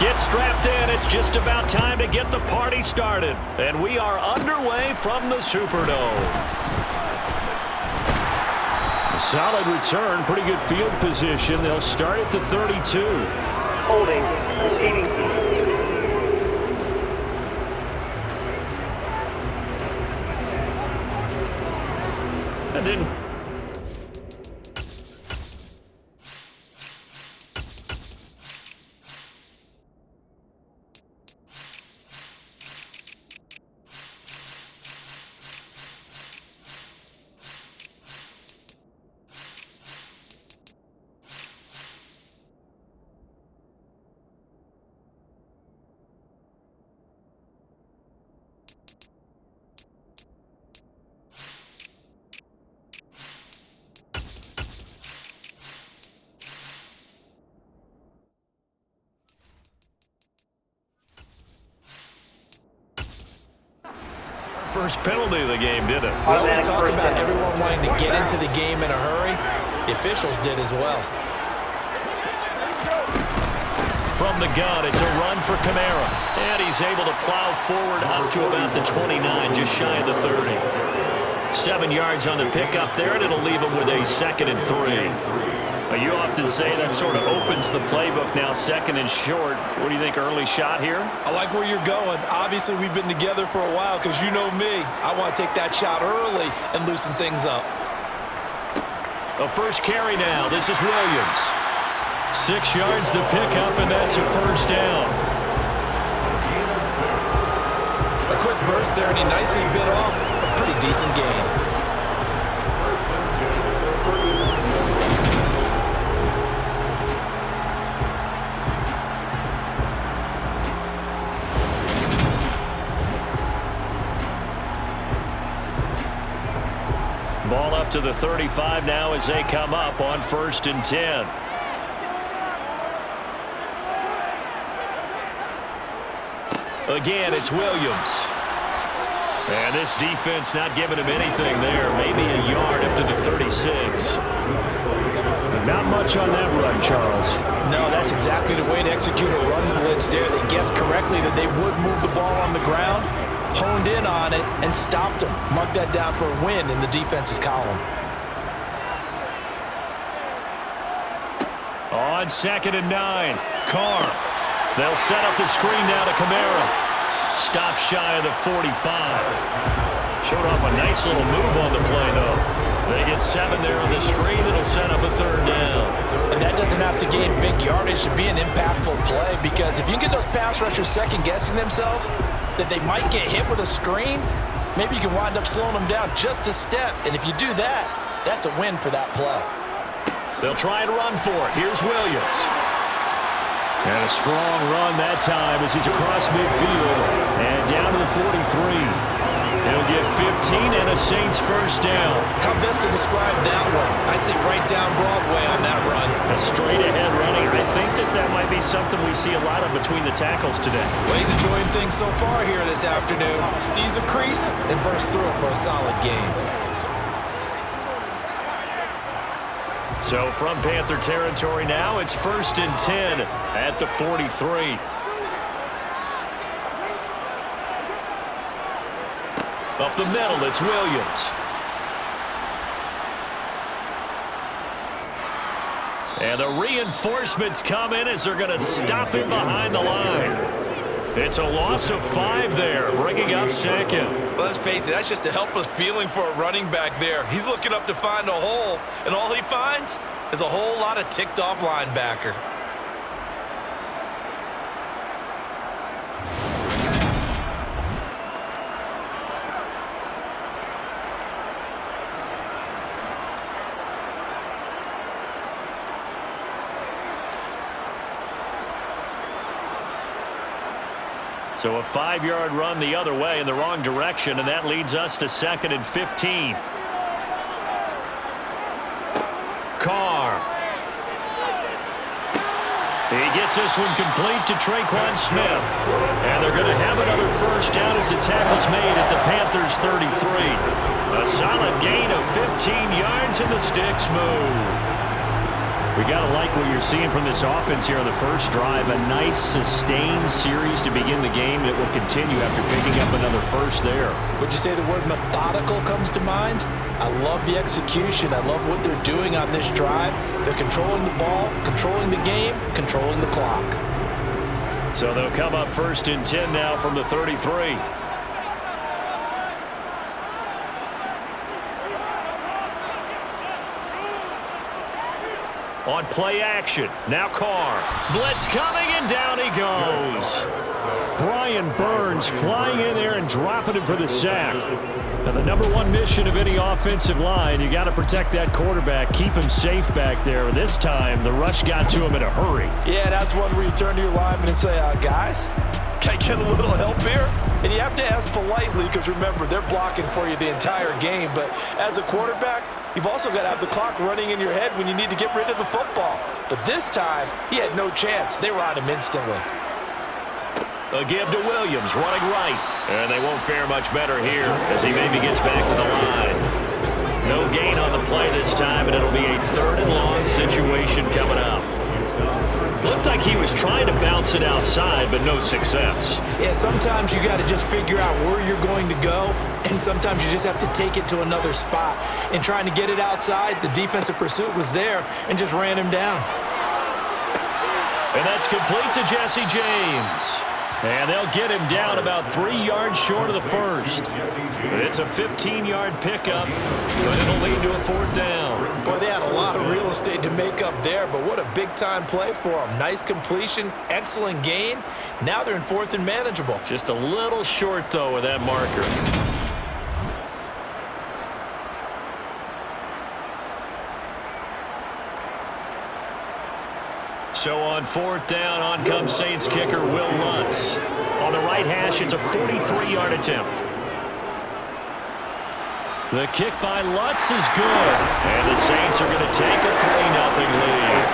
Get strapped in. It's just about time to get the party started. And we are underway from the Superdome. A solid return. Pretty good field position. They'll start at the 32. Holding. Receiving. And then first penalty of the game, did it? We always talk about everyone wanting to get into the game in a hurry. The officials did as well. From the gun, it's a run for Kamara. And he's able to plow forward up to about the 29, just shy of the 30. 7 yards on the pickup there, and it'll leave him with a 2nd and 3. You often say that sort of opens the playbook now, 2nd and short. What do you think, early shot here? I like where you're going. Obviously, we've been together for a while because you know me. I want to take that shot early and loosen things up. A first carry now. This is Williams. 6 yards the pickup, and that's a first down. A quick burst there, and he nicely bit off a pretty decent gain. Ball up to the 35 now as they come up on 1st and 10. Again, it's Williams. And this defense not giving him anything there. Maybe a yard up to the 36. Not much on that run, Charles. No, that's exactly the way to execute a run blitz there. They guessed correctly that they would move the ball on the ground, honed in on it, and stopped them. Mark that down for a win in the defense's column. On 2nd and 9, Carr. They'll set up the screen now to Kamara. Stop shy of the 45. Showed off a nice little move on the play, though. They get 7 there on the screen. It'll set up a 3rd down. And that doesn't have to gain big yardage to be an impactful play, because if you can get those pass rushers second-guessing themselves that they might get hit with a screen, maybe you can wind up slowing them down just a step. And if you do that, that's a win for that play. They'll try and run for it. Here's Williams. And a strong run that time as he's across midfield and down to the 43. He'll get 15 and a Saints first down. How best to describe that one? I'd say right down Broadway on that run. A straight-ahead running. I think that might be something we see a lot of between the tackles today. Well, he's enjoying things so far here this afternoon. Sees a crease and bursts through for a solid game. So from Panther territory now, it's 1st and 10 at the 43. Up the middle, it's Williams. And the reinforcements come in as they're going to stop him behind the line. It's a loss of 5 there, bringing up 2nd. Well, let's face it, that's just a helpless feeling for a running back there. He's looking up to find a hole, and all he finds is a whole lot of ticked-off linebacker. So a 5-yard run the other way in the wrong direction, and that leads us to 2nd and 15. Carr. He gets this one complete to Traquan Smith. And they're going to have another first down as the tackle's made at the Panthers' 33. A solid gain of 15 yards, and the sticks move. We got to like what you're seeing from this offense here on the first drive. A nice, sustained series to begin the game that will continue after picking up another first there. Would you say the word methodical comes to mind? I love the execution. I love what they're doing on this drive. They're controlling the ball, controlling the game, controlling the clock. So they'll come up 1st and 10 now from the 33. On play action, now Carr. Blitz coming, and down he goes. Brian Burns flying in there and dropping him for the sack. Now the #1 mission of any offensive line, you got to protect that quarterback, keep him safe back there. This time, the rush got to him in a hurry. Yeah, that's one where you turn to your lineman and say, guys, can I get a little help here? And you have to ask politely because, remember, they're blocking for you the entire game. But as a quarterback, you've also got to have the clock running in your head when you need to get rid of the football. But this time, he had no chance. They were on him instantly. A give to Williams, running right. And they won't fare much better here as he maybe gets back to the line. No gain on the play this time, and it'll be a 3rd and long situation coming up. Looked like he was trying to bounce it outside, but no success. Yeah, sometimes you got to just figure out where you're going to go, and sometimes you just have to take it to another spot. And trying to get it outside, the defensive pursuit was there and just ran him down. And that's complete to Jesse James. And they'll get him down about 3 yards short of the first. It's a 15-yard pickup, but it'll lead to a 4th down. Boy, they had a lot of real estate to make up there, but what a big-time play for them. Nice completion, excellent gain. Now they're in 4th and manageable. Just a little short, though, with that marker. So on 4th down, on comes Saints kicker Will Lutz. On the right hash, it's a 43-yard attempt. The kick by Lutz is good. And the Saints are going to take a 3-0 lead.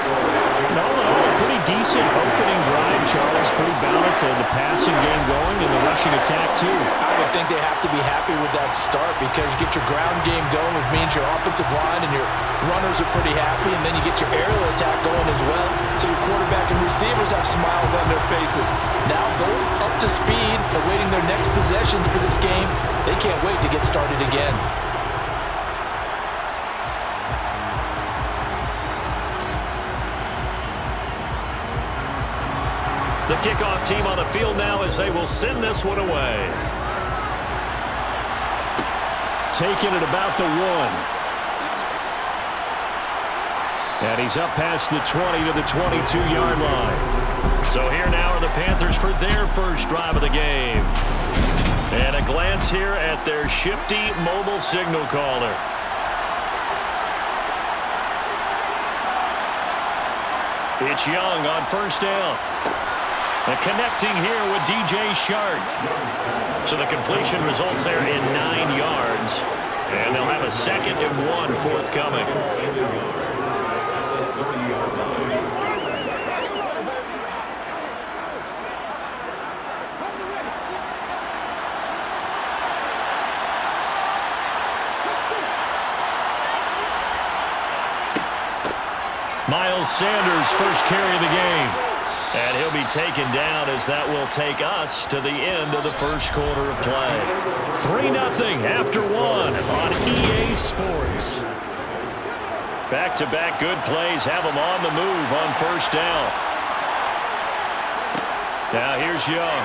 No, a pretty decent opening drive, Charles. Pretty balanced. They had the passing game going and the rushing attack, too. I would think they have to be happy with that start because you get your ground game going, which means your offensive line and your runners are pretty happy, and then you get your aerial attack going as well, so your quarterback and receivers have smiles on their faces. Now going up to speed, awaiting their next possessions for this game. They can't wait to get started again. The kickoff team on the field now as they will send this one away. Taking it about the 1. And he's up past the 20 to the 22-yard line. So here now are the Panthers for their first drive of the game. And a glance here at their shifty mobile signal caller. It's Young on 1st down. And connecting here with DJ Shark. So the completion results there in 9 yards. And they'll have a 2nd and 1 forthcoming. Miles Sanders, first carry of the game. And he'll be taken down as that will take us to the end of the first quarter of play. 3-0 after 1 on EA Sports. Back-to-back good plays have them on the move on 1st down. Now here's Young.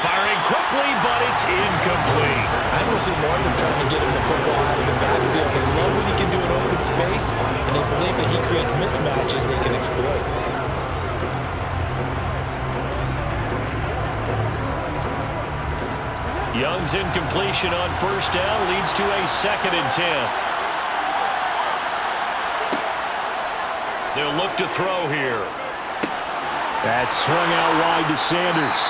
Firing quickly, but it's incomplete. I don't see more of them trying to get him the football out of the backfield. They love what he can do in open space, and they believe that he creates mismatches they can exploit. Young's incompletion on 1st down leads to a 2nd and 10. They'll look to throw here. That's swung out wide to Sanders.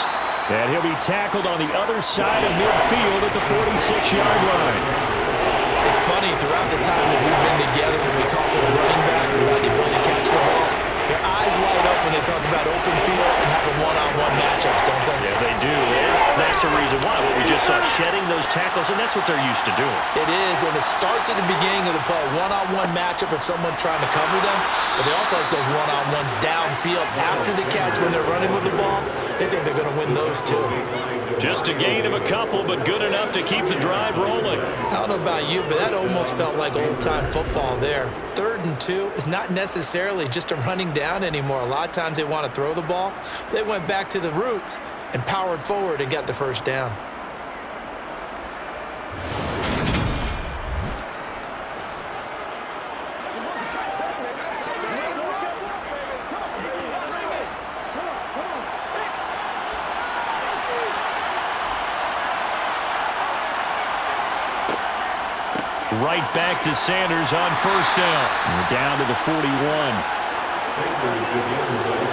And he'll be tackled on the other side of midfield at the 46-yard line. It's funny, throughout the time that we've been together, when we talk with running backs about the ability to catch the ball, their eyes light up when they talk about open field and having one-on-one matchups, don't they? Yeah, they do. And that's the reason why, what we just saw shedding those tackles, and that's what they're used to doing. It is, and it starts at the beginning of the play. One-on-one matchup if someone's trying to cover them, but they also like those one-on-ones downfield after the catch when they're running with the ball. They think they're going to win those too. Just a gain of a couple, but good enough to keep the drive rolling. I don't know about you, but that almost felt like old-time football there. 3rd and 2 is not necessarily just a running down anymore. A lot of times they want to throw the ball. They went back to the roots and powered forward and got the first down. Right back to Sanders on first down. We're down to the 41. Sanders again.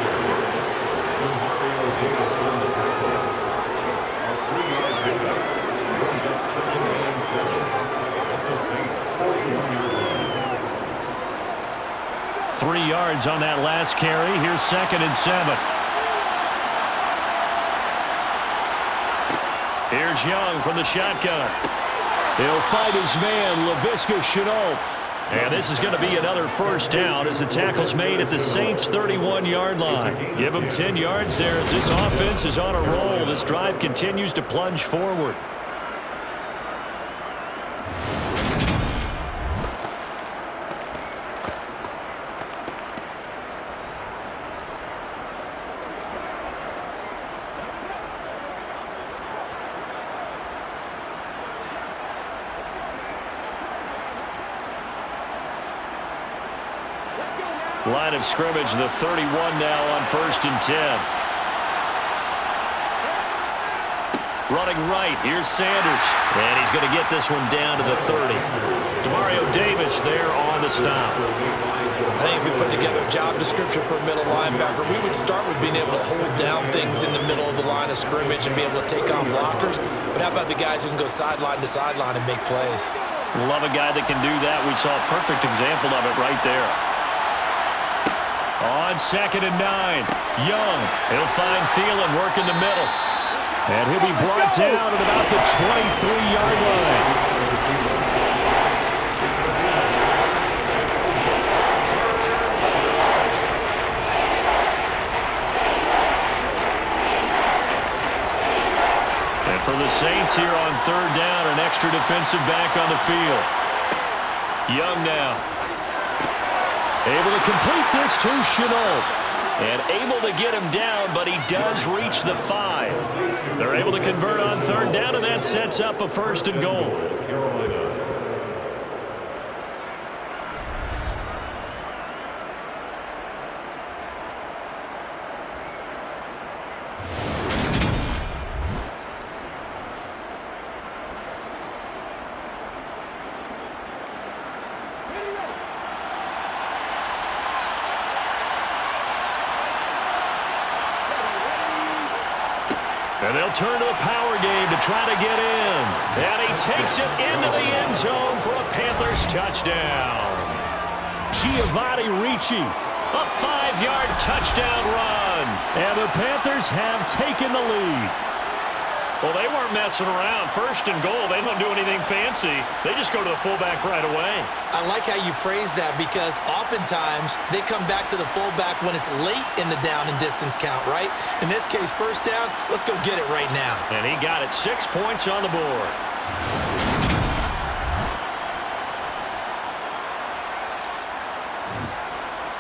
3 yards on that last carry. Here's 2nd and 7. Here's Young from the shotgun. He'll find his man, Laviska Shenault. And this is going to be another first down as the tackle's made at the Saints' 31-yard line. Give them 10 yards there as this offense is on a roll. This drive continues to plunge forward. Line of scrimmage, the 31 now on 1st and 10. Running right, here's Sanders. And he's going to get this one down to the 30. Demario Davis there on the stop. I think if we put together a job description for a middle linebacker, we would start with being able to hold down things in the middle of the line of scrimmage and be able to take on blockers. But how about the guys who can go sideline to sideline and make plays? Love a guy that can do that. We saw a perfect example of it right there. On 2nd and 9, Young. He'll find Thielen working the middle. And he'll be brought down at about the 23-yard line. And for the Saints here on 3rd down, an extra defensive back on the field. Young now. Able to complete this to Shenault. And able to get him down, but he does reach the 5. They're able to convert on 3rd down, and that sets up a 1st and goal. And they'll turn to the power game to try to get in. And he takes it into the end zone for a Panthers touchdown. Giovanni Ricci, a 5-yard touchdown run. And the Panthers have taken the lead. Well, they weren't messing around. 1st and goal, they don't do anything fancy. They just go to the fullback right away. I like how you phrase that because oftentimes they come back to the fullback when it's late in the down and distance count, right? In this case, 1st down, let's go get it right now. And he got it, 6 points on the board.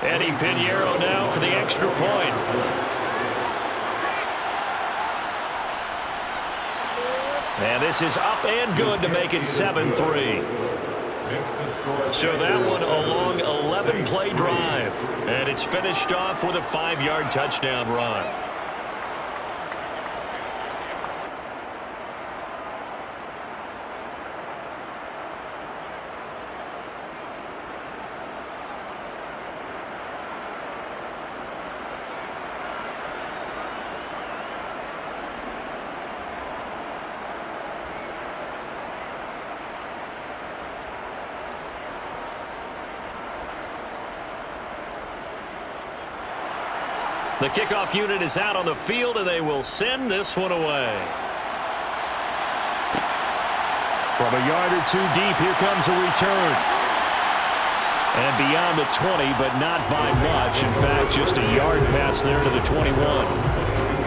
Eddie Pinheiro now for the extra point. And this is up and good to make it 7-3. So that one a long 11-play drive. And it's finished off with a 5-yard touchdown run. The kickoff unit is out on the field, and they will send this one away. From a yard or two deep, here comes a return. And beyond the 20, but not by much. In fact, just a yard pass there to the 21.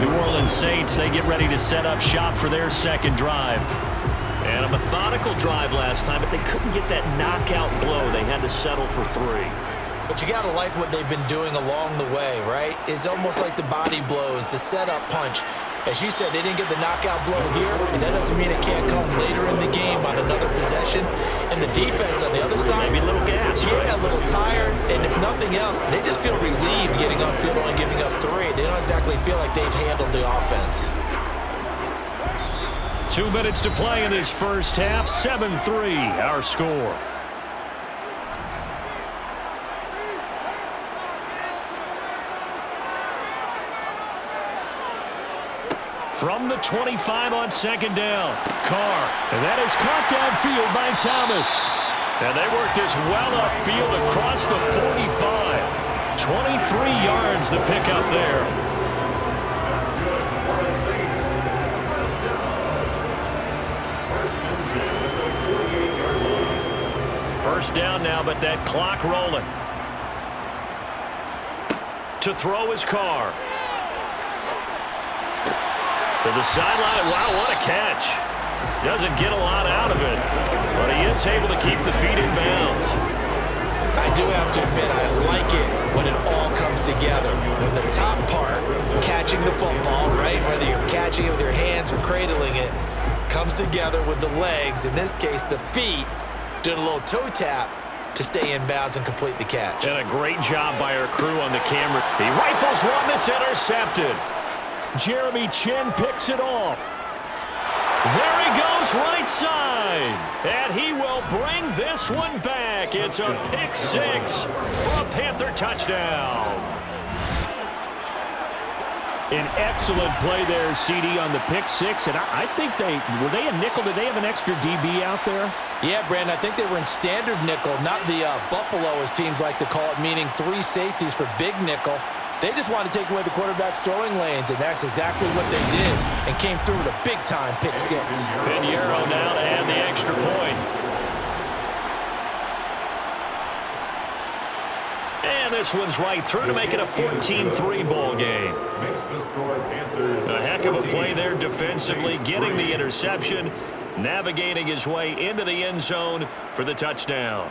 New Orleans Saints, they get ready to set up shop for their second drive. And a methodical drive last time, but they couldn't get that knockout blow. They had to settle for 3. But you got to like what they've been doing along the way, right? It's almost like the body blows, the setup punch. As you said, they didn't get the knockout blow here, but that doesn't mean it can't come later in the game on another possession. And the defense on the other side, maybe a little gas. Yeah, a little tired. And if nothing else, they just feel relieved getting off field and giving up 3. They don't exactly feel like they've handled the offense. 2 minutes to play in this first half. 7-3, our score. From the 25 on second down, Carr. And that is caught downfield by Thomas. And they work this well upfield across the 45. 23 yards the pickup there. First down now, but that clock rolling. To throw his Carr. To the sideline. Wow, what a catch. Doesn't get a lot out of it, but he is able to keep the feet in bounds. I do have to admit, I like it when it all comes together. When the top part, catching the football, right, whether you're catching it with your hands or cradling it, comes together with the legs, in this case the feet, doing a little toe tap to stay in bounds and complete the catch. And a great job by our crew on the camera. He rifles one that's intercepted. Jeremy Chin picks it off. There he goes right side. And he will bring this one back. It's a pick 6 for a Panther touchdown. An excellent play there, CD, on the pick 6. And I think were they a nickel? Did they have an extra DB out there? Yeah, Brandon, I think they were in standard nickel, not the Buffalo, as teams like to call it, meaning 3 safeties for big nickel. They just want to take away the quarterback's throwing lanes, and that's exactly what they did, and came through with a big-time pick 6. Pinheiro now to add the extra point. And this one's right through to make it a 14-3 ball game. A heck of a play there defensively, getting the interception, navigating his way into the end zone for the touchdown.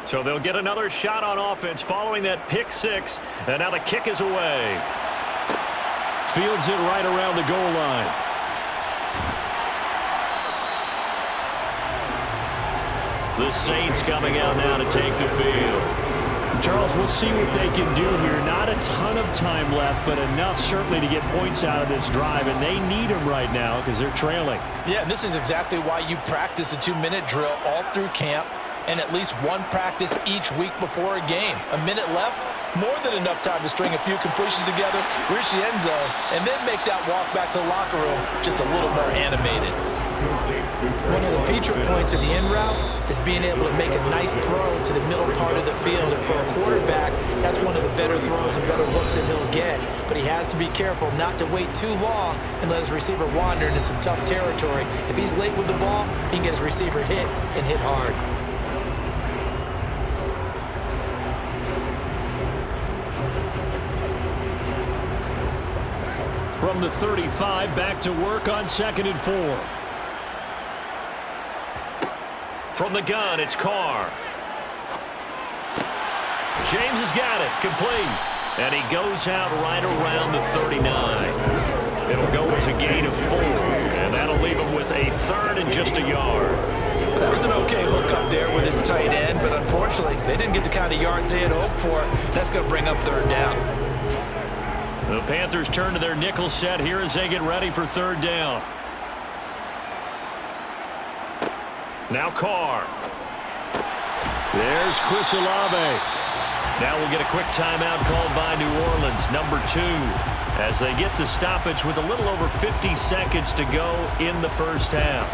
So they'll get another shot on offense following that pick 6. And now the kick is away. Fields it right around the goal line. The Saints coming out now to take the field. Charles, we'll see what they can do here. Not a ton of time left, but enough certainly to get points out of this drive. And they need them right now because they're trailing. Yeah, and this is exactly why you practice a 2-minute drill all through camp, and at least one practice each week before a game. A minute left, more than enough time to string a few completions together, reach the end zone, and then make that walk back to the locker room just a little more animated. One of the feature points of the in route is being able to make a nice throw to the middle part of the field. And for a quarterback, that's one of the better throws and better looks that he'll get. But he has to be careful not to wait too long and let his receiver wander into some tough territory. If he's late with the ball, he can get his receiver hit and hit hard. From the 35, back to work on 2nd and 4. From the gun, it's Carr. James has got it, complete. And he goes out right around the 39. It'll go as a gain of 4, and that'll leave him with a 3rd and just a yard. That was an okay hook up there with his tight end, but unfortunately, they didn't get the kind of yards they had hoped for. That's going to bring up 3rd down. The Panthers turn to their nickel set here as they get ready for 3rd down. Now Carr. There's Chris Olave. Now we'll get a quick timeout called by New Orleans, number 2, as they get the stoppage with a little over 50 seconds to go in the first half.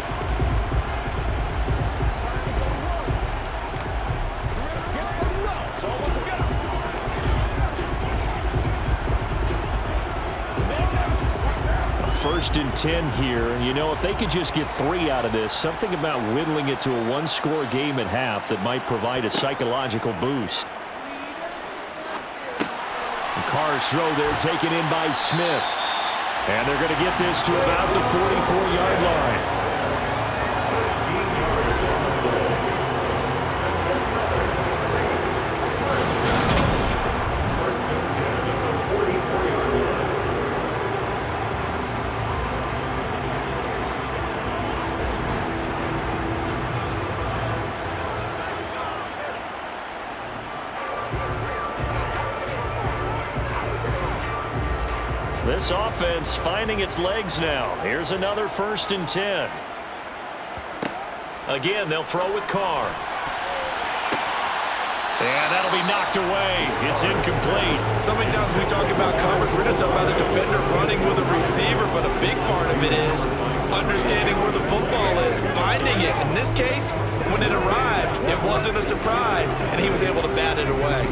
First and 10 here, and you know, if they could just get 3 out of this, something about whittling it to a one-score game at half that might provide a psychological boost. And Carr's throw there taken in by Smith, and they're going to get this to about the 44-yard line. This offense finding its legs now. Here's another first and 10. Again, they'll throw with Carr. And that'll be knocked away. It's incomplete. So many times we talk about coverage, we're just about a defender running with a receiver, but a big part of it is understanding where the football is, finding it. In this case, when it arrived, it wasn't a surprise, and he was able to bat it away.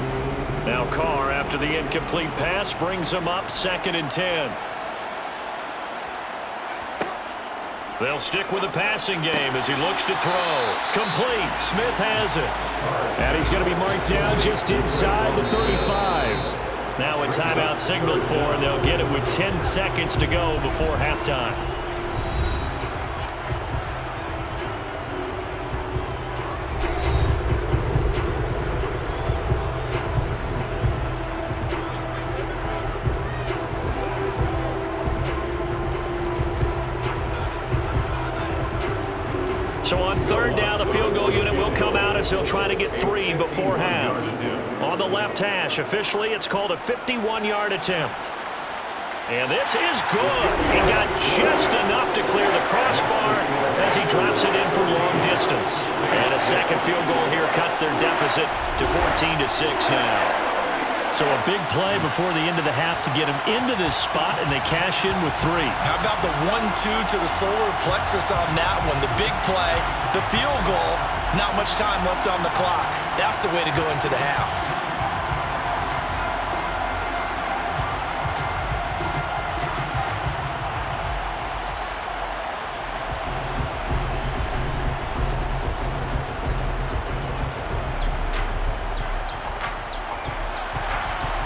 Now Carr, after the incomplete pass, brings him up 2nd and 10. They'll stick with the passing game as he looks to throw. Complete. Smith has it. And he's going to be marked down just inside the 35. Now a timeout signaled for, and they'll get it with 10 seconds to go before halftime. So on 3rd down, the field goal unit will come out as he'll try to get 3 before half. On the left hash, officially, it's called a 51-yard attempt. And this is good. He got just enough to clear the crossbar as he drops it in for long distance. And a second field goal here cuts their deficit to 14-6 now. So a big play before the end of the half to get him into this spot, and they cash in with 3. How about the 1-2 to the solar plexus on that one? The big play, the field goal, not much time left on the clock. That's the way to go into the half.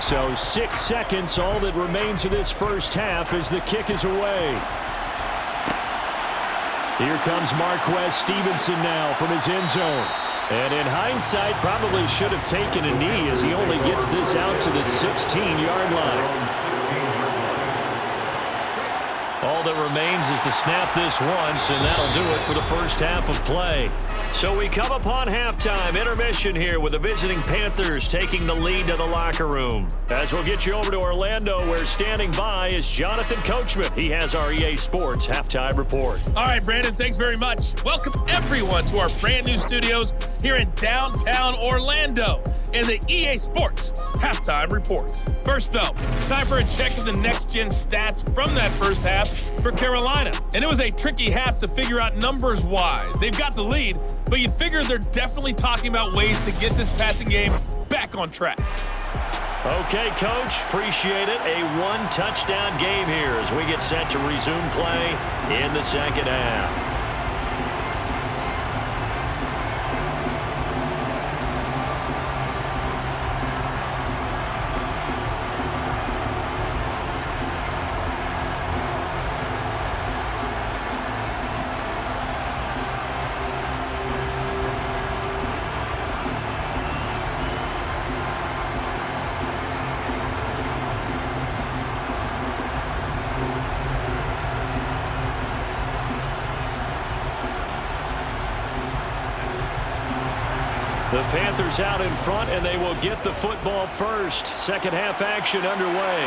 So 6 seconds, all that remains of this first half as the kick is away. Here comes Marquez Stevenson now from his end zone. And in hindsight, probably should have taken a knee as he only gets this out to the 16-yard line. All that remains is to snap this once, and that'll do it for the first half of play. So we come upon halftime intermission here with the visiting Panthers taking the lead to the locker room. As we'll get you over to Orlando, where standing by is Jonathan Coachman. He has our EA Sports halftime report. All right, Brandon, thanks very much. Welcome everyone to our brand new studios here in downtown Orlando in the EA Sports halftime report. First though, time for a check of the next-gen stats from that first half for Carolina. And it was a tricky half to figure out numbers-wise. They've got the lead, but you figure they're definitely talking about ways to get this passing game back on track. Okay, Coach, appreciate it. A one-touchdown game here as we get set to resume play in the second half. The Panthers out in front, and they will get the football first. Second half action underway.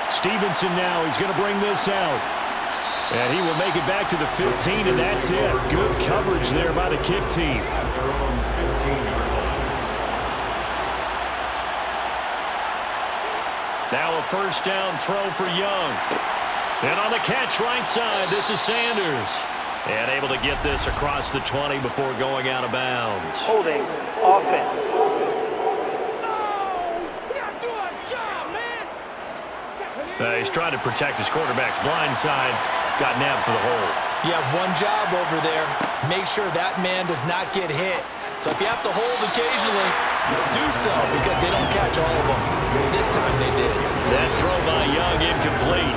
Stevenson now, he's going to bring this out. And he will make it back to the 15, and that's it. Good coverage there by the kick team. Now a first down throw for Young. And on the catch right side, this is Sanders. And able to get this across the 20 before going out of bounds. Holding offense. He's trying to protect his quarterback's blind side. Got nabbed for the hole. You have one job over there. Make sure that man does not get hit. So if you have to hold occasionally, do so, because they don't catch all of them. This time they did. That throw by Young incomplete.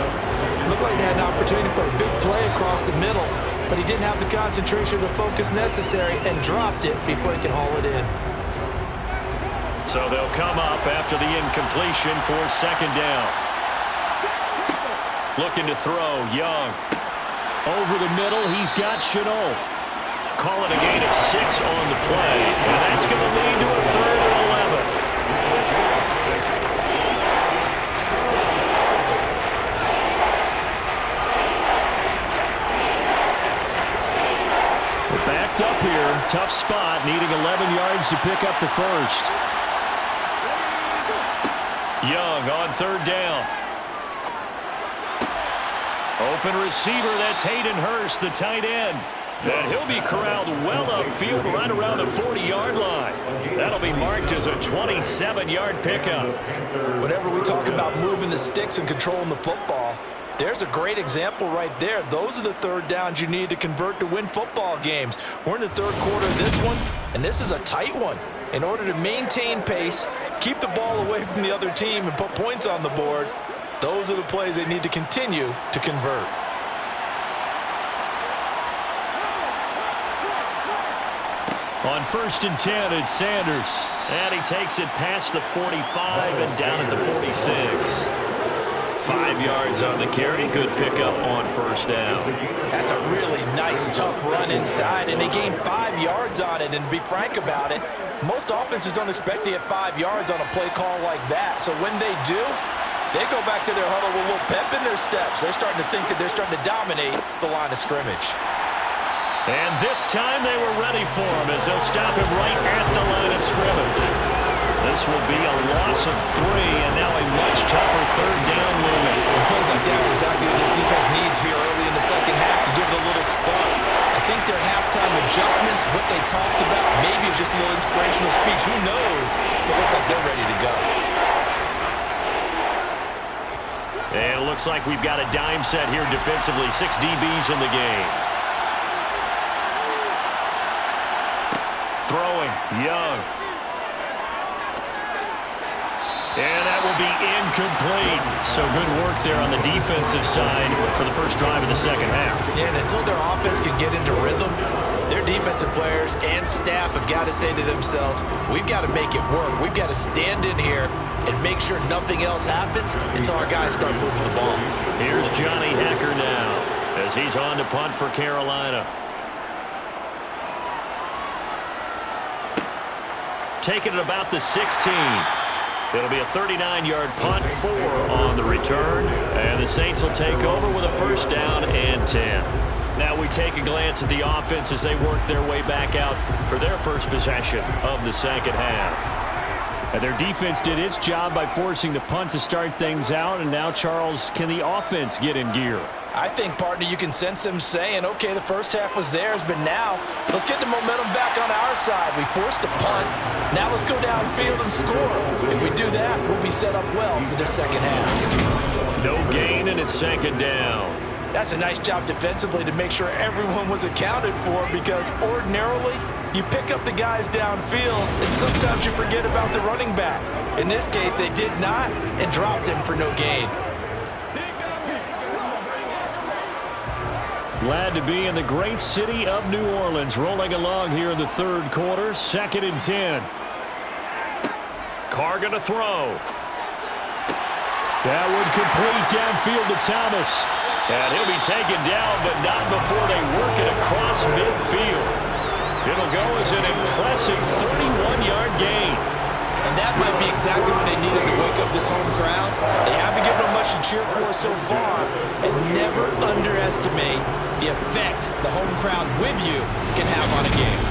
Looked like they had an opportunity for a big play across the middle, but he didn't have the concentration or the focus necessary and dropped it before he could haul it in. So they'll come up after the incompletion for second down. Looking to throw, Young. Over the middle, he's got Chenault. Call it a gain of 6 on the play, and that's going to lead to a 3rd and 11. We're backed up here. Tough spot, needing 11 yards to pick up the first. Young on 3rd down. Open receiver, that's Hayden Hurst, the tight end. And he'll be corralled well upfield right around the 40-yard line. That'll be marked as a 27-yard pickup. Whenever we talk about moving the sticks and controlling the football, there's a great example right there. Those are the 3rd downs you need to convert to win football games. We're in the 3rd quarter of this one, and this is a tight one. In order to maintain pace, keep the ball away from the other team, and put points on the board, those are the plays they need to continue to convert. On 1st and 10, it's Sanders. And he takes it past the 45 and down at the 46. 5 yards on the carry. Good pickup on 1st down. That's a really nice, tough run inside, and they gained 5 yards on it. And to be frank about it, most offenses don't expect to get 5 yards on a play call like that. So when they do, they go back to their huddle with a little pep in their steps. They're starting to think that they're starting to dominate the line of scrimmage. And this time they were ready for him as they'll stop him right at the line of scrimmage. This will be a loss of 3, and now a much tougher 3rd down movement. And plays like that are exactly what this defense needs here early in the second half to give it a little spark. I think their halftime adjustments, what they talked about, maybe it's just a little inspirational speech. Who knows? But it looks like they're ready to go. And it looks like we've got a dime set here defensively. 6 DBs in the game. Throwing, Young. And that will be incomplete. So good work there on the defensive side for the first drive of the second half. Yeah, and until their offense can get into rhythm, their defensive players and staff have got to say to themselves, we've got to make it work. We've got to stand in here and make sure nothing else happens until our guys start moving the ball. Here's Johnny Hacker now as he's on to punt for Carolina. Taking it about the 16. It'll be a 39-yard punt, 4 on the return. And the Saints will take over with a first down and 10. Now we take a glance at the offense as they work their way back out for their first possession of the second half. And their defense did its job by forcing the punt to start things out. And now, Charles, can the offense get in gear? I think, partner, you can sense them saying, okay, the first half was theirs, but now let's get the momentum back on our side. We forced a punt. Now let's go downfield and score. If we do that, we'll be set up well for the second half. No gain, and it's second down. That's a nice job defensively to make sure everyone was accounted for, because ordinarily you pick up the guys downfield and sometimes you forget about the running back. In this case, they did not and dropped him for no gain. Glad to be in the great city of New Orleans, rolling along here in the 3rd quarter. 2nd and 10. Carr going to throw. That would complete downfield to Thomas. And he'll be taken down, but not before they work it across midfield. It'll go as an impressive 31-yard gain. And that might be exactly what they needed to wake up this home crowd. They haven't given them much to cheer for so far. And never underestimate the effect the home crowd with you can have on a game.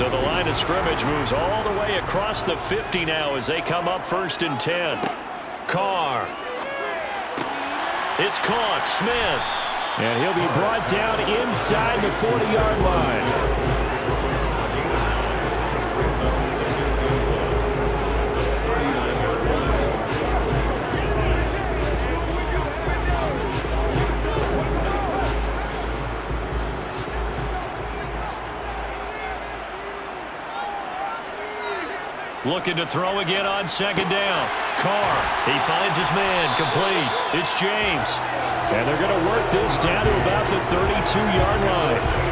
So the line of scrimmage moves all the way across the 50 now as they come up 1st and 10. Carr. It's caught. Smith. And he'll be brought down inside the 40-yard line. Looking to throw again on 2nd down. Carr, he finds his man, complete. It's James. And they're going to work this down to about the 32-yard line.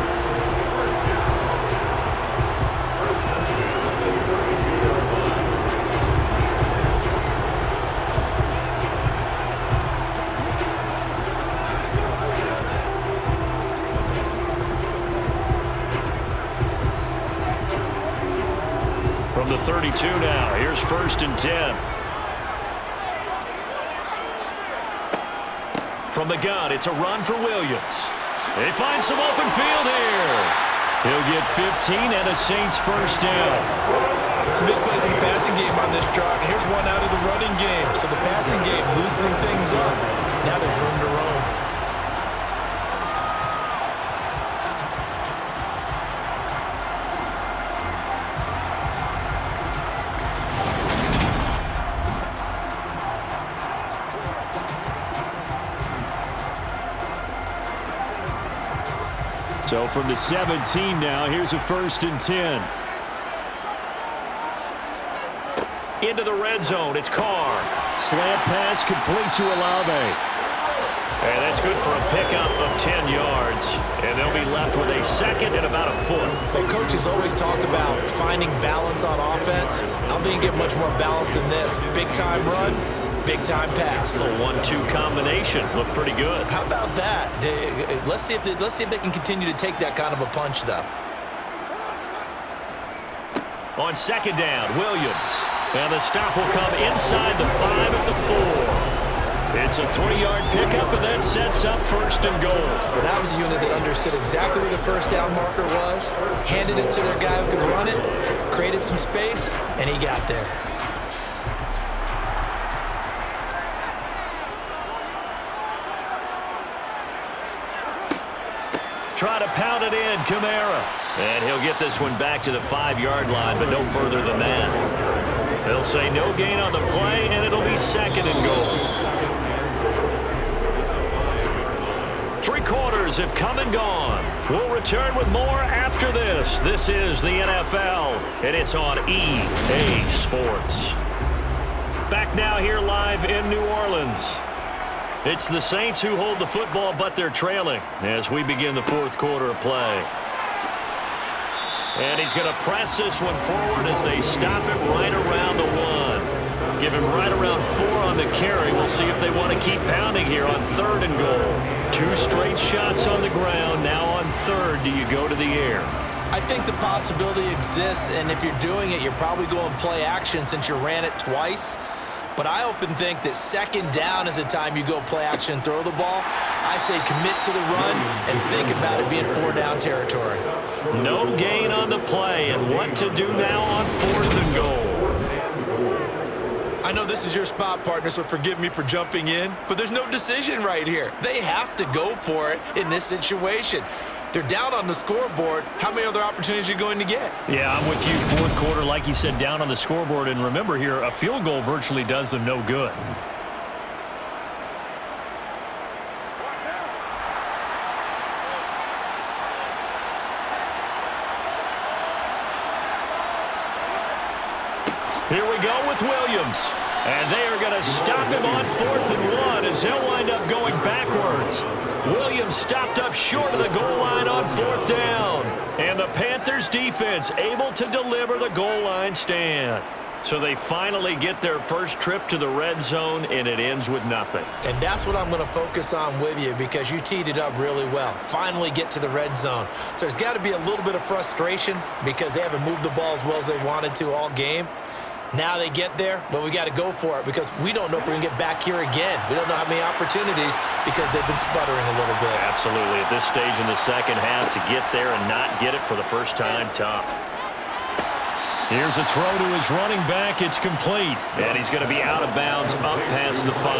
From the 32 now, here's 1st and 10. From the gun, it's a run for Williams. They find some open field here. He'll get 15 and a Saints 1st down. Some big plays in the passing game on this drive. And here's one out of the running game. So the passing game loosening things up. Now there's room to roam. So from the 17 now, here's a 1st and 10. Into the red zone, it's Carr. Slant pass complete to Olave. And that's good for a pickup of 10 yards. And they'll be left with a 2nd and about a foot. Well, coaches always talk about finding balance on offense. I don't think you get much more balance than this. Big-time run, big-time pass. A 1-2 combination. Looked pretty good. How about that? Let's see if they can continue to take that kind of a punch, though. On 2nd down, Williams. And the stop will come inside the 5 at the 4. It's a 3-yard pickup, and that sets up 1st and goal. Well, that was a unit that understood exactly where the 1st down marker was, handed it to their guy who could run it, created some space, and he got there. Try to pound it in, Kamara. And he'll get this one back to the 5-yard line, but no further than that. They'll say no gain on the play, and it'll be 2nd and goal. 3 quarters have come and gone. We'll return with more after this. This is the NFL, and it's on EA Sports. Back now here live in New Orleans. It's the Saints who hold the football, but they're trailing as we begin the 4th quarter of play. And he's going to press this one forward as they stop it right around the 1. Give him right around 4 on the carry. We'll see if they want to keep pounding here on 3rd and goal. 2 straight shots on the ground. Now on 3rd, do you go to the air? I think the possibility exists, and if you're doing it, you're probably going play action since you ran it twice. But I often think that 2nd down is a time you go play action and throw the ball. I say commit to the run and think about it being 4-down territory. No gain on the play, and what to do now on 4th and goal. I know this is your spot, partner, so forgive me for jumping in, but there's no decision right here. They have to go for it in this situation. They're down on the scoreboard. How many other opportunities are you going to get? Yeah, I'm with you. 4th quarter, like you said, down on the scoreboard. And remember here, a field goal virtually does them no good. Here we go with Williams. And they are going to stop him on 4th and 1 as they'll wind up going backwards. Williams stopped up short of the goal line on 4th down. And the Panthers defense able to deliver the goal line stand. So they finally get their first trip to the red zone, and it ends with nothing. And that's what I'm going to focus on with you because you teed it up really well. Finally get to the red zone. So there's got to be a little bit of frustration because they haven't moved the ball as well as they wanted to all game. Now they get there, but we got to go for it because we don't know if we're going to get back here again. We don't know how many opportunities because they've been sputtering a little bit. Absolutely. At this stage in the second half, to get there and not get it for the first time, tough. Here's a throw to his running back. It's complete. And he's going to be out of bounds up past the 5.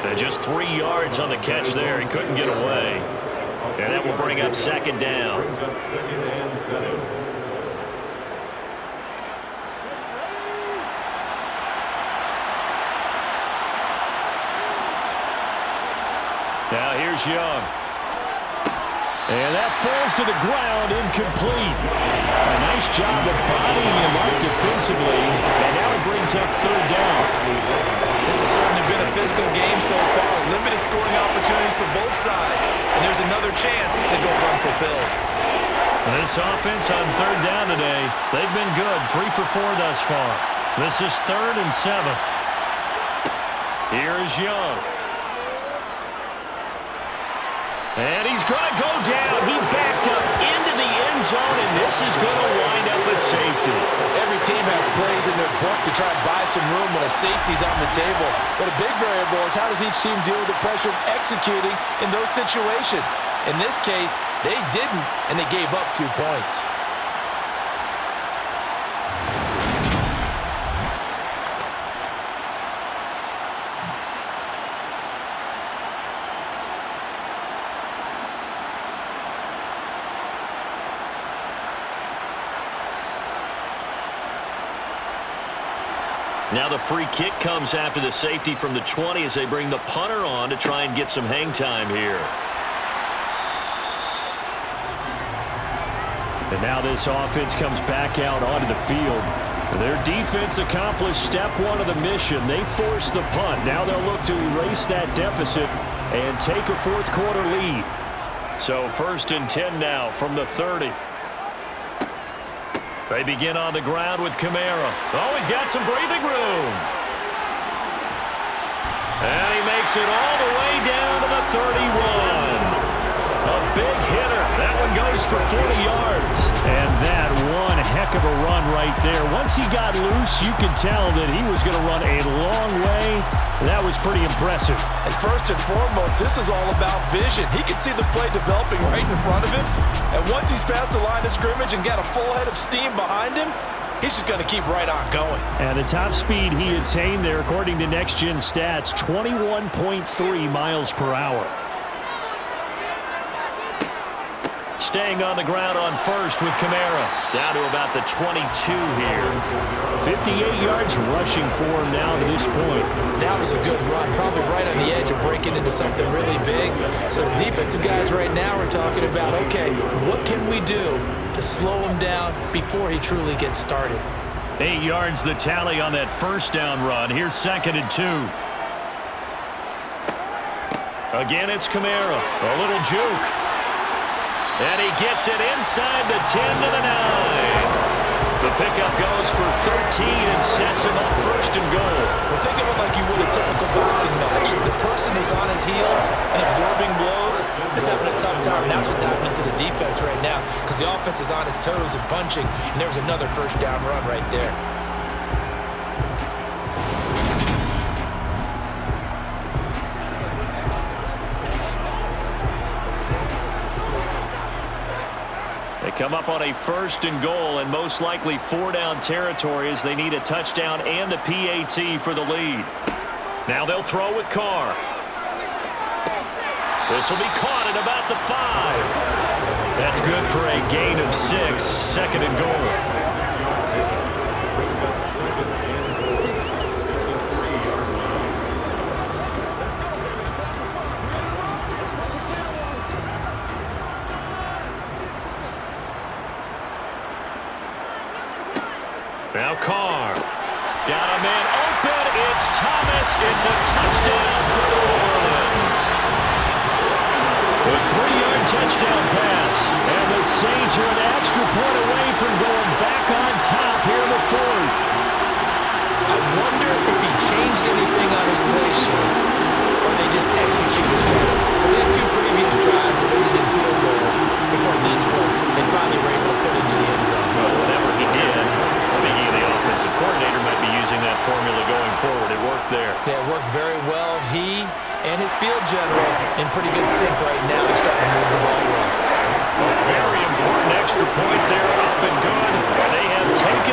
And just 3 yards on the catch there. He couldn't get away. And that will bring up second down. Brings up 2nd and 7. Now here's Young. And that falls to the ground, incomplete. A nice job of bodying him up defensively. And now it brings up 3rd down. This has certainly been a physical game so far. Limited scoring opportunities for both sides. And there's another chance that goes unfulfilled. This offense on 3rd down today, they've been good. 3 for 4 thus far. This is 3rd and 7. Here is Young. And he's going to go down. He backed up into the end zone, and this is going to wind up a safety. Every team has plays in their book to try and buy some room when a safety's on the table. But a big variable is how does each team deal with the pressure of executing in those situations. In this case, they didn't, and they gave up 2 points. Now the free kick comes after the safety from the 20 as they bring the punter on to try and get some hang time here. And now this offense comes back out onto the field. Their defense accomplished step 1 of the mission. They forced the punt. Now they'll look to erase that deficit and take a 4th quarter lead. So 1st and 10 now from the 30. They begin on the ground with Kamara. Oh, he's got some breathing room. And he makes it all the way down to the 31. A big hitter. That one goes for 40 yards. And that one heck of a run right there. Once he got loose, you could tell that he was going to run a long way. That was pretty impressive. And first and foremost, this is all about vision. He can see the play developing right in front of him. And once he's past the line of scrimmage and got a full head of steam behind him, he's just going to keep right on going. And the top speed he attained there, according to Next Gen Stats, 21.3 miles per hour. Staying on the ground on 1st with Kamara. Down to about the 22 here. 58 yards rushing for him now to this point. That was a good run, probably right on the edge of breaking into something really big. So the defensive guys right now are talking about, okay, what can we do to slow him down before he truly gets started? 8 yards the tally on that 1st down run. Here's 2nd and 2. Again, it's Kamara. A little juke. And he gets it inside the 10 to the 9. The pickup goes for 13 and sets him up 1st and goal. Well, think of it like you would a typical boxing match. The person is on his heels and absorbing blows is having a tough time. And that's what's happening to the defense right now because the offense is on his toes and punching. And there was another 1st down run right there. Come up on a 1st and goal and most likely 4-down territory as they need a touchdown and the PAT for the lead. Now they'll throw with Carr. This will be caught at about the 5. That's good for a gain of 6. 2nd and goal. Now Carr. Got a man open. It's Thomas. It's a touchdown for New Orleans. A 3-yard touchdown pass. And the Saints are an extra point away from going back on top here in the 4th. I wonder if he changed anything on his play sheet or they just executed better. Because they had 2 previous drives that ended in field goals before this one. They finally were able to put it into the end zone. Well, whatever he did, speaking of the offensive coordinator, might be using that formula going forward. It worked there. Yeah, it works very well. He and his field general in pretty good sync right now. He's starting to move the ball well. A very important extra point there, up and good. And they have taken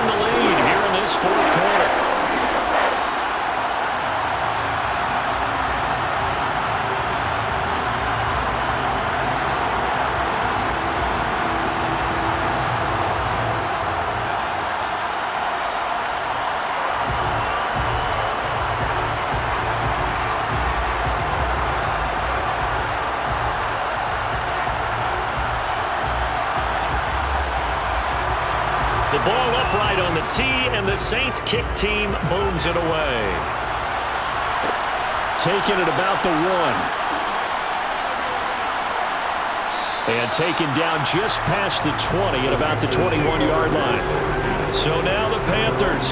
The ball upright on the tee, and the Saints kick team booms it away. Taken at about the 1. And taken down just past the 20 at about the 21-yard line. So now the Panthers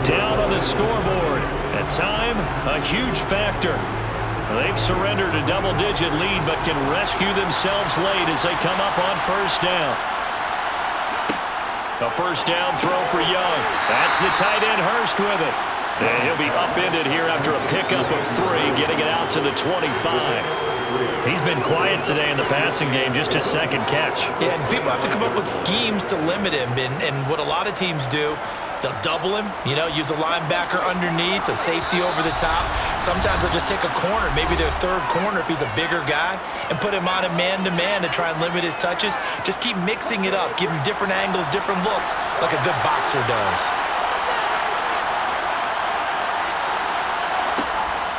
down on the scoreboard. At time, a huge factor. They've surrendered a double-digit lead but can rescue themselves late as they come up on first down. A first down throw for Young. That's the tight end Hurst with it. And he'll be upended here after a pickup of 3, getting it out to the 25. He's been quiet today in the passing game, just his second catch. Yeah, and people have to come up with schemes to limit him. And what a lot of teams do, they'll double him, use a linebacker underneath, a safety over the top. Sometimes they'll just take a corner, maybe their third corner if he's a bigger guy, and put him on a man-to-man to try and limit his touches. Just keep mixing it up, give him different angles, different looks, like a good boxer does.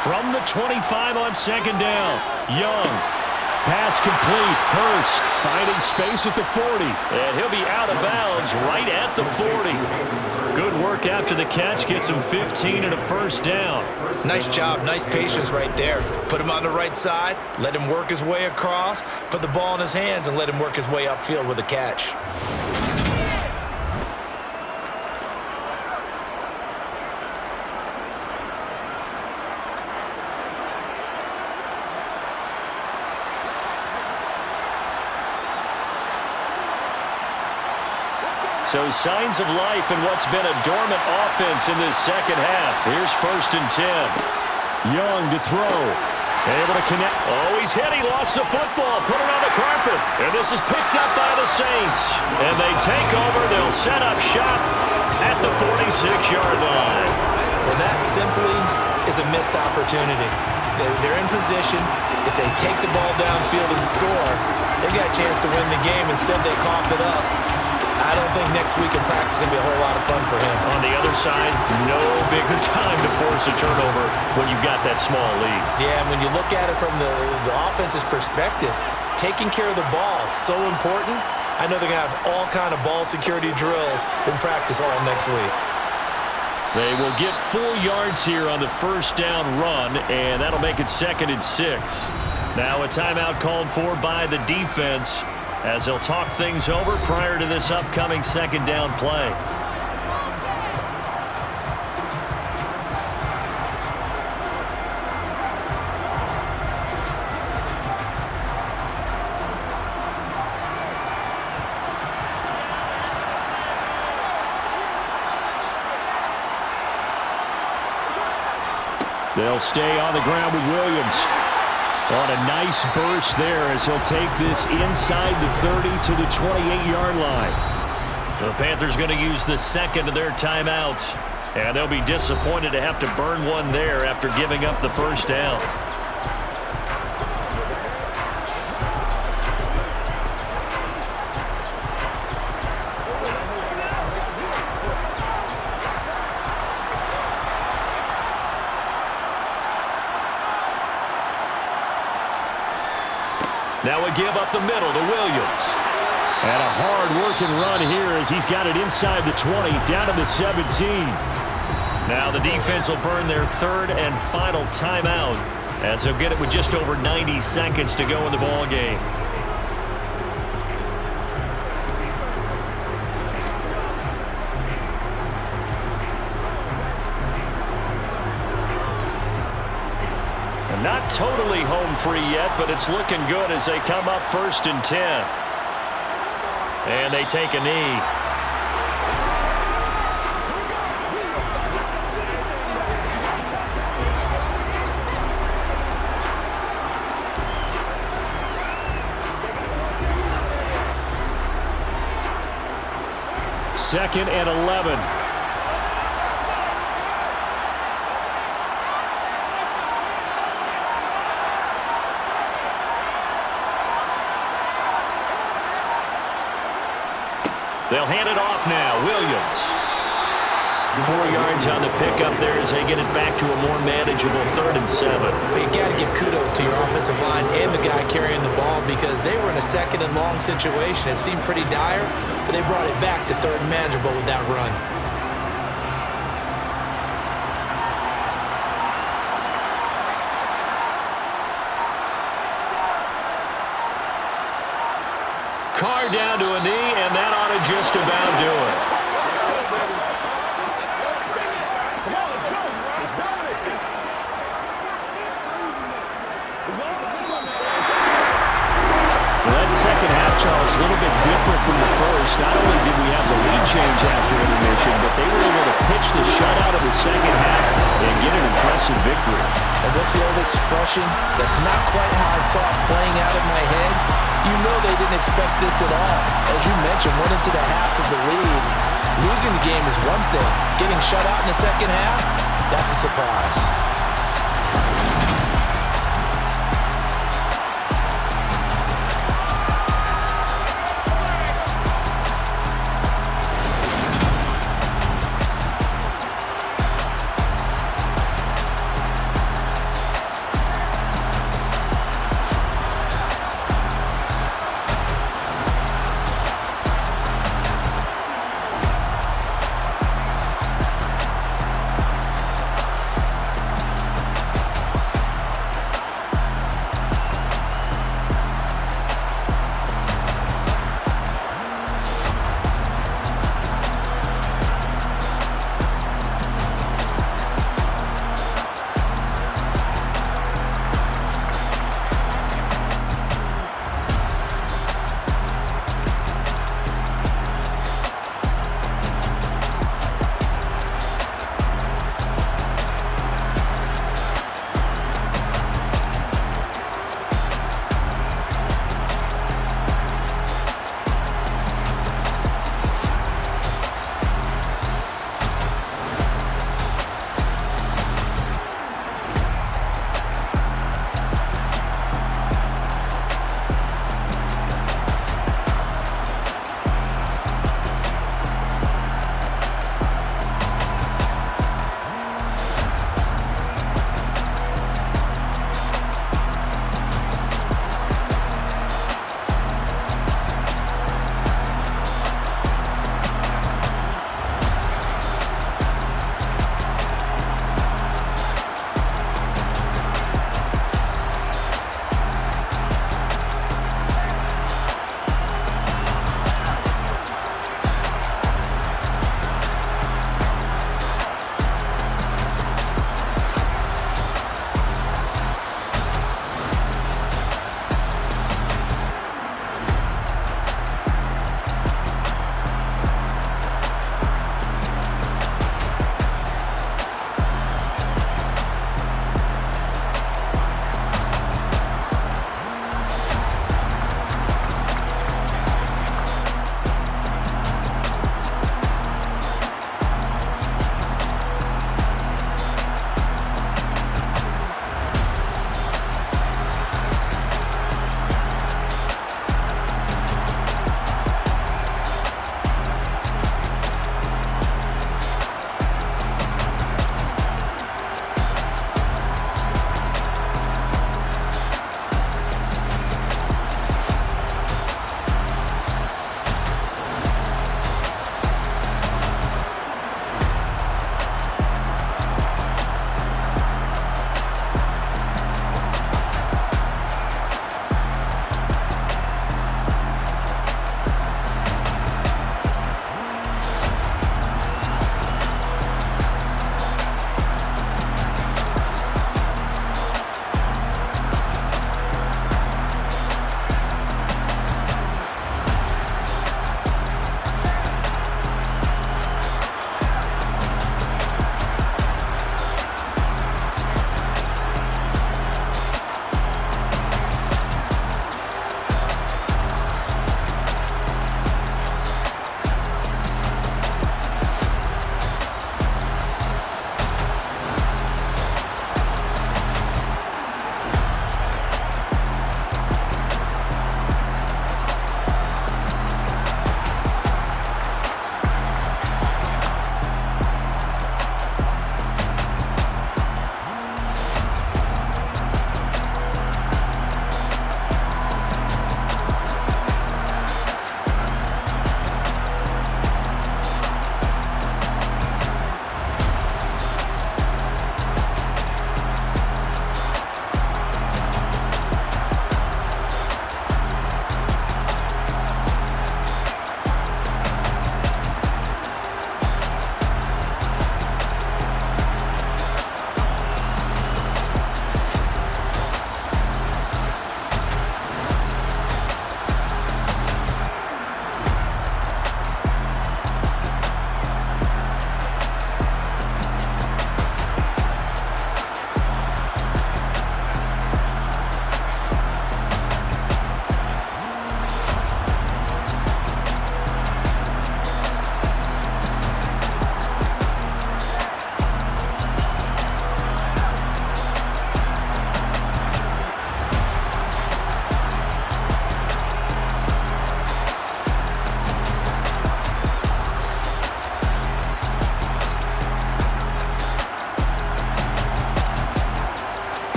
From the 25 on second down, Young. Pass complete. Hurst finding space at the 40. And he'll be out of bounds right at the 40. Good work after the catch. Gets him 15 and a first down. Nice job. Nice patience right there. Put him on the right side. Let him work his way across. Put the ball in his hands and let him work his way upfield with a catch. So signs of life in what's been a dormant offense in this second half. Here's 1st and 10. Young to throw. Able to connect. Oh, he's hit. He lost the football. Put it on the carpet. And this is picked up by the Saints. And they take over. They'll set up shop at the 46-yard line. Well, that simply is a missed opportunity. They're in position. If they take the ball downfield and score, they got a chance to win the game. Instead, they cough it up. I don't think next week in practice is going to be a whole lot of fun for him. On the other side, no bigger time to force a turnover when you've got that small lead. Yeah, and when you look at it from the offense's perspective, taking care of the ball is so important. I know they're going to have all kind of ball security drills in practice all next week. They will get 4 yards here on the first down run, and that'll make it 2nd and 6. Now a timeout called for by the defense, as they'll talk things over prior to this upcoming second down play. They'll stay on the ground with Williams. On a nice burst there as he'll take this inside the 30 to the 28-yard line. The Panthers going to use the second of their timeouts, and they'll be disappointed to have to burn one there after giving up the first down. Now a give up the middle to Williams. And a hard-working run here as he's got it inside the 20, down to the 17. Now the defense will burn their 3rd and final timeout as they'll get it with just over 90 seconds to go in the ball game. Not totally home free yet, but it's looking good as they come up 1st and 10. And they take a knee. Second and 11. They'll hand it off now. Williams. 4 yards on the pickup there as they get it back to a more manageable 3rd and 7. You got to give kudos to your offensive line and the guy carrying the ball because they were in a 2nd and long situation. It seemed pretty dire, but they brought it back to 3rd and manageable with that run. Carr down to a knee, and that ought to just about do it. That second half, Charles, a little bit different from the first. Not only did we have the lead change after intermission, but they were able to pitch the shutout of the second half and get an impressive victory. And what's the old expression? That's not quite how I saw it playing out in my head. You know they didn't expect this at all. As you mentioned, went into the half of the lead. Losing the game is one thing. Getting shut out in the second half, that's a surprise.